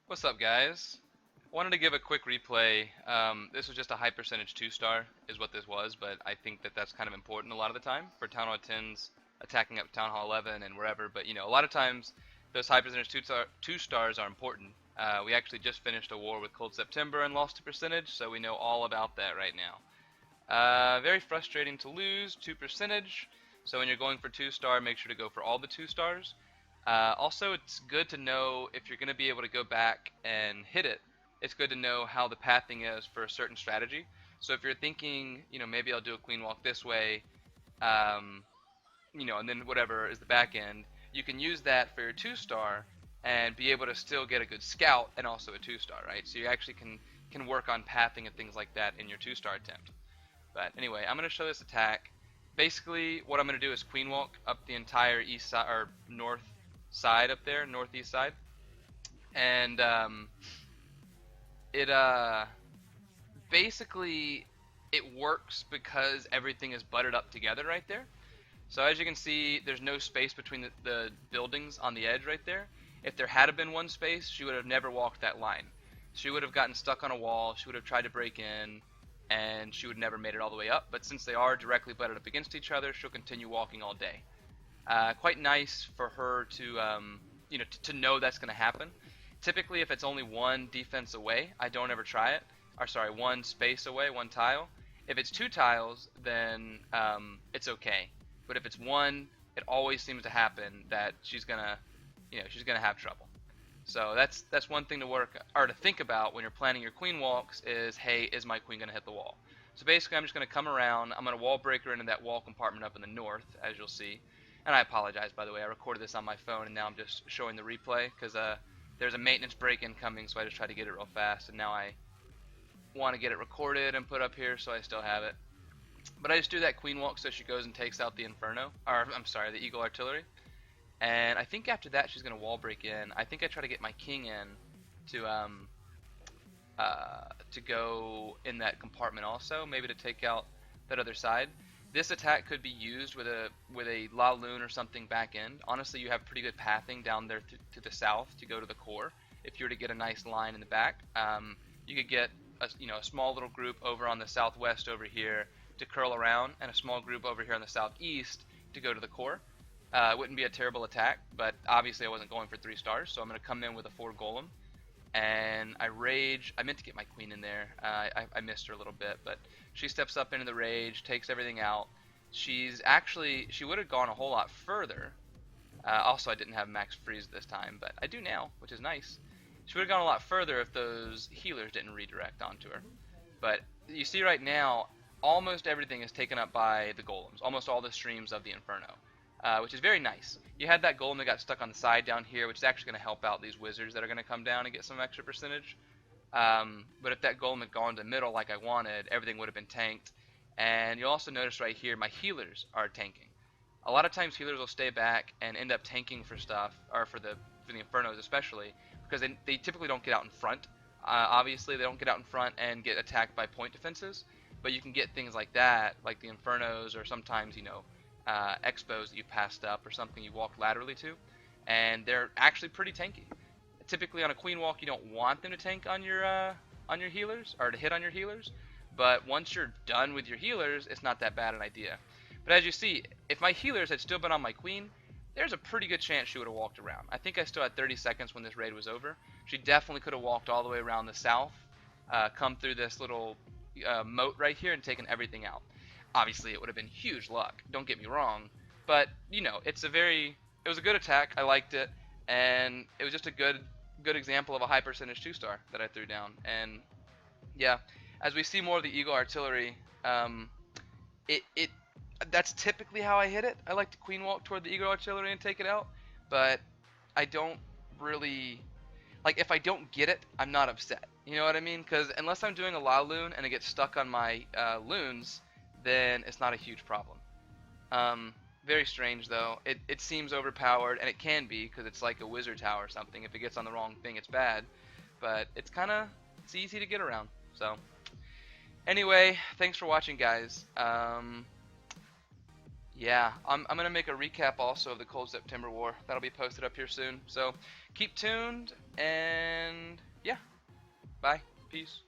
What's up, guys? Wanted to give a quick replay. This was just a high percentage 2-star is what this was, but I think that that's kind of important a lot of the time for Town Hall 10s attacking up Town Hall 11 and wherever. But a lot of times those high percentage 2-stars are important. We actually just finished a war with Cold September and lost a percentage, so we know all about that right now. Very frustrating to lose 2 percentage. So when you're going for 2-star, make sure to go for all the 2-stars. Also, it's good to know if you're going to be able to go back and hit it. It's good to know how the pathing is for a certain strategy. So if you're thinking, maybe I'll do a queen walk this way, um, and then whatever is the back end, you can use that for your 2-star and be able to still get a good scout and also a 2-star, right? So you actually can work on pathing and things like that in your 2-star attempt. But anyway, I'm going to show this attack. Basically, what I'm going to do is queen walk up the entire east side or north side up there, northeast side, and it basically it works because everything is buttered up together right there. So as you can see, there's no space between the buildings on the edge right there. If there had been one space, she would have never walked that line. She would have gotten stuck on a wall, she would have tried to break in, and she would never made it all the way up. But since they are directly butted up against each other, she'll continue walking all day. Quite nice for her to, to know that's going to happen. Typically, if it's only one defense away, I don't ever try it. Or sorry, one space away, one tile. If it's 2 tiles, then it's okay. But if it's one, it always seems to happen that she's gonna have trouble. So that's one thing to work or to think about when you're planning your queen walks is, hey, is my queen gonna hit the wall? So basically, I'm just gonna come around. I'm gonna wall break her into that wall compartment up in the north, as you'll see. And I apologize, by the way. I recorded this on my phone, and now I'm just showing the replay because there's a maintenance break incoming, so I just tried to get it real fast, and now I want to get it recorded and put up here, so I still have it. But I just do that queen walk so she goes and takes out the Inferno, or I'm sorry, the Eagle Artillery. And I think after that she's gonna wall break in. I think I try to get my king in to go in that compartment also, maybe to take out that other side. This attack could be used with a La Lune or something back end. Honestly, you have pretty good pathing down there to the south to go to the core. If you were to get a nice line in the back, you could get a small little group over on the southwest over here to curl around, and a small group over here on the southeast to go to the core. It wouldn't be a terrible attack, but obviously I wasn't going for 3 stars, so I'm going to come in with a 4 golem. And I rage. I meant to get my queen in there. I missed her a little bit, but she steps up into the rage, takes everything out. She would have gone a whole lot further. Also, I didn't have max freeze this time, but I do now, which is nice. She would have gone a lot further if those healers didn't redirect onto her. But you see right now, almost everything is taken up by the golems. Almost all the streams of the Inferno. Which is very nice. You had that golem that got stuck on the side down here, which is actually going to help out these wizards that are going to come down and get some extra percentage. But if that golem had gone to the middle like I wanted, everything would have been tanked. And you'll also notice right here, my healers are tanking. A lot of times healers will stay back and end up tanking for stuff, or for the Infernos especially, because they typically don't get out in front. Obviously, they don't get out in front and get attacked by point defenses, but you can get things like that, like the Infernos, or sometimes, expos that you passed up or something you walked laterally to, and they're actually pretty tanky. Typically on a queen walk you don't want them to tank on your healers, or to hit on your healers, but once you're done with your healers, it's not that bad an idea. But as you see, if my healers had still been on my queen, there's a pretty good chance she would have walked around. I think I still had 30 seconds when this raid was over. She definitely could have walked all the way around the south, come through this little moat right here and taken everything out. Obviously, it would have been huge luck. Don't get me wrong, but it was a good attack. I liked it, and it was just a good example of a high percentage 2-star that I threw down. And yeah, as we see more of the Eagle Artillery, that's typically how I hit it. I like to queen walk toward the Eagle Artillery and take it out, but I don't really if I don't get it, I'm not upset. You know what I mean? Because unless I'm doing a La Lune and it gets stuck on my loons, then it's not a huge problem. Very strange though. It seems overpowered, and it can be because it's like a wizard tower or something. If it gets on the wrong thing, it's bad. But it's easy to get around. So anyway, thanks for watching, guys. Yeah, I'm gonna make a recap also of the Cold September War. That'll be posted up here soon. So keep tuned, and yeah, bye, peace.